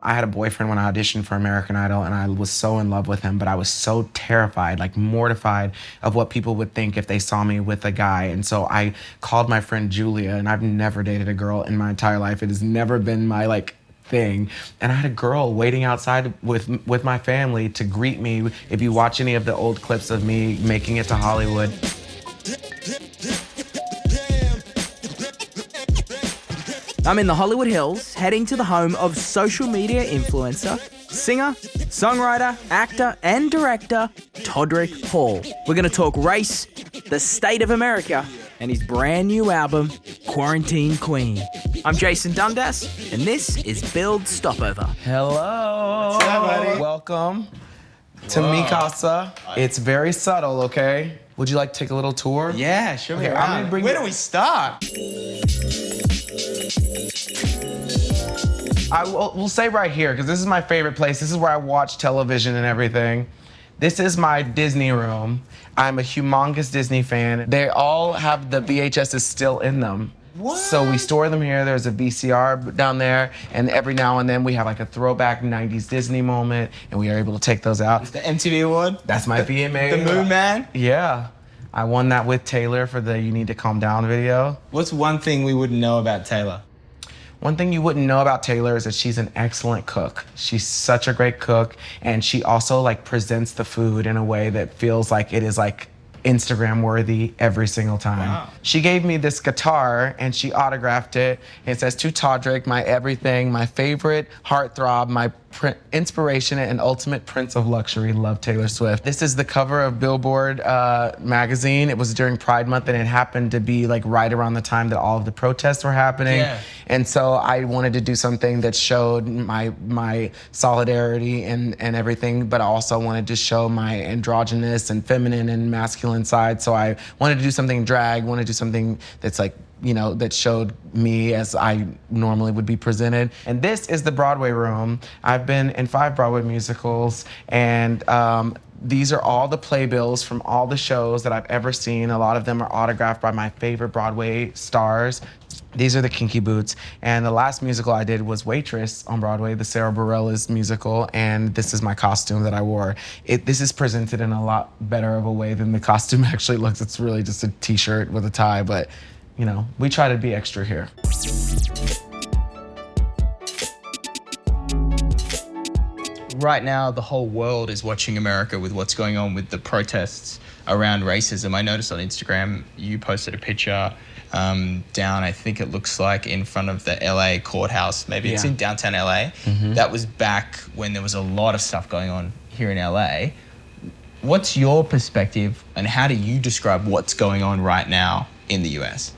I had a boyfriend when I auditioned for American Idol, and I was so in love with him, but I was so terrified, like mortified of what people would think if they saw me with a guy. And so I called my friend Julia, and I've never dated a girl in my entire life. It has never been my thing. And I had a girl waiting outside with my family to greet me. If you watch any of the old clips of me making it to Hollywood. I'm in the Hollywood Hills, heading to the home of social media influencer, singer, songwriter, actor, and director, Todrick Hall. We're going to talk race, the state of America, and his brand new album, Quarantine Queen. I'm Jason Dundas, and this is Build Stopover. Hello. What's up, buddy? Welcome to Mi Casa. It's very subtle, okay? Would you like to take a little tour? Yeah, show me Okay, around. Where do we start? We'll say right here, because this is my favorite place. This is where I watch television and everything. This is my Disney room. I'm a humongous Disney fan. They all have the VHSs still in them. What? So we store them here. There's a VCR down there, and every now and then we have like a throwback 90s Disney moment, and we are able to take those out. The MTV award? That's my VMA. The Moon Man? Yeah. I won that with Taylor for the You Need to Calm Down video. What's one thing we wouldn't know about Taylor? One thing you wouldn't know about Taylor is that she's an excellent cook. She's such a great cook, and she also presents the food in a way that feels like it is Instagram worthy every single time. Wow. She gave me this guitar and she autographed it. It says, "To Todrick, my everything, my favorite heartthrob, my inspiration and ultimate prince of luxury, love Taylor Swift." This is the cover of Billboard magazine. It was during Pride Month, and it happened to be right around the time that all of the protests were happening. Yeah. And so I wanted to do something that showed my solidarity and everything, but I also wanted to show my androgynous and feminine and masculine side. So I wanted to do something drag, wanted to do something that's that showed me as I normally would be presented. And this is the Broadway room. I've been in 5 Broadway musicals, and these are all the playbills from all the shows that I've ever seen. A lot of them are autographed by my favorite Broadway stars. These are the Kinky Boots. And the last musical I did was Waitress on Broadway, the Sarah Bareilles musical, and this is my costume that I wore. This is presented in a lot better of a way than the costume actually looks. It's really just a t-shirt with a tie, but we try to be extra here. Right now, the whole world is watching America with what's going on with the protests around racism. I noticed on Instagram you posted a picture down, I think it looks like in front of the LA courthouse. Maybe it's in downtown LA. Mm-hmm. That was back when there was a lot of stuff going on here in LA. What's your perspective, and how do you describe what's going on right now in the US?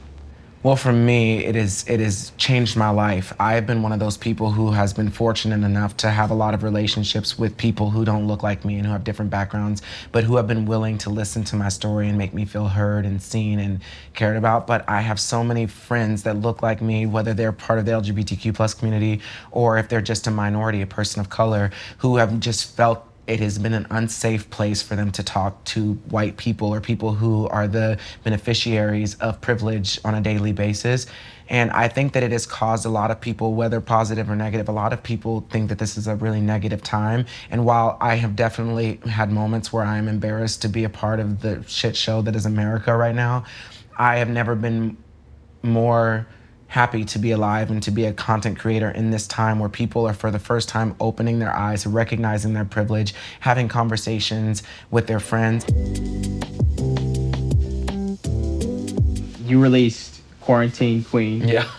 Well, for me, it has changed my life. I've been one of those people who has been fortunate enough to have a lot of relationships with people who don't look like me and who have different backgrounds, but who have been willing to listen to my story and make me feel heard and seen and cared about. But I have so many friends that look like me, whether they're part of the LGBTQ+ community or if they're just a minority, a person of color, who have just felt it has been an unsafe place for them to talk to white people or people who are the beneficiaries of privilege on a daily basis. And I think that it has caused a lot of people, whether positive or negative, a lot of people think that this is a really negative time. And while I have definitely had moments where I am embarrassed to be a part of the shit show that is America right now, I have never been more happy to be alive and to be a content creator in this time where people are for the first time opening their eyes, recognizing their privilege, having conversations with their friends. You released Quarantine Queen. Yeah.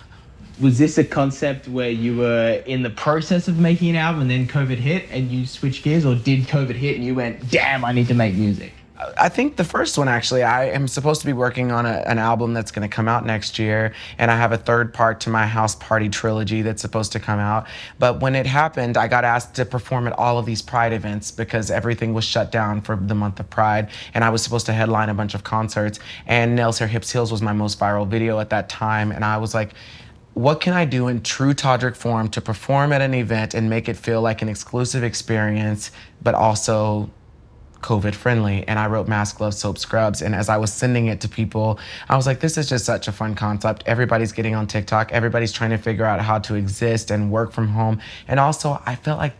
Was this a concept where you were in the process of making an album and then COVID hit and you switched gears, or did COVID hit and you went, damn, I need to make music? I think the first one, actually. I am supposed to be working on an album that's going to come out next year, and I have a third part to my House Party trilogy that's supposed to come out. But when it happened, I got asked to perform at all of these Pride events because everything was shut down for the month of Pride, and I was supposed to headline a bunch of concerts, and Nails Hair Hips Heels was my most viral video at that time, and I was like, what can I do in true Todrick form to perform at an event and make it feel like an exclusive experience, but also COVID friendly, and I wrote mask, gloves, soap, scrubs. And as I was sending it to people, I was like, this is just such a fun concept. Everybody's getting on TikTok. Everybody's trying to figure out how to exist and work from home. And also, I felt like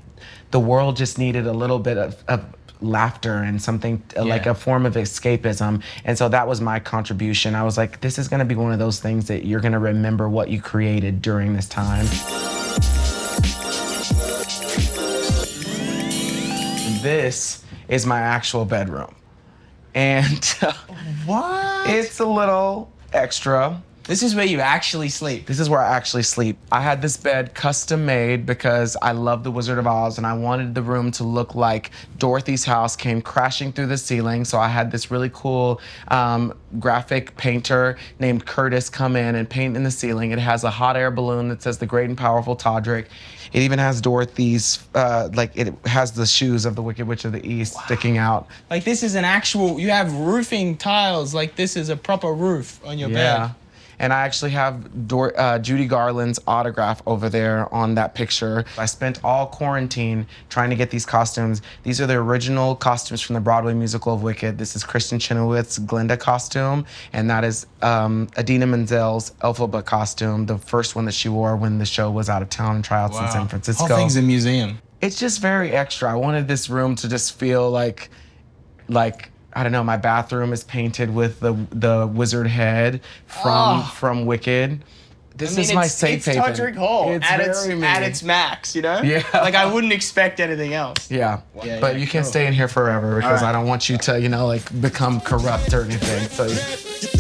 the world just needed a little bit of laughter and something like a form of escapism. And so that was my contribution. I was like, this is going to be one of those things that you're going to remember what you created during this time. This is my actual bedroom. And What? it's a little extra. This is where you actually sleep. This is where I actually sleep. I had this bed custom made because I love The Wizard of Oz and I wanted the room to look like Dorothy's house came crashing through the ceiling. So I had this really cool graphic painter named Curtis come in and paint in the ceiling. It has a hot air balloon that says the great and powerful Todrick. It even has Dorothy's, it has the shoes of the Wicked Witch of the East sticking out. Like this is an actual, you have roofing tiles, like this is a proper roof on your bed. And I actually have Judy Garland's autograph over there on that picture. I spent all quarantine trying to get these costumes. These are the original costumes from the Broadway musical of Wicked. This is Kristen Chenoweth's Glinda costume, and that is Idina Menzel's Elphaba costume, the first one that she wore when the show was out of town in tryouts in San Francisco. Whole thing's a museum. It's just very extra. I wanted this room to just feel like I don't know, my bathroom is painted with the wizard head from Wicked. This is my safe haven. It's Todrick Hall at its max, you know? Yeah. Like I wouldn't expect anything else. Yeah, but you can't stay in here forever because I don't want you to, become corrupt or anything. So.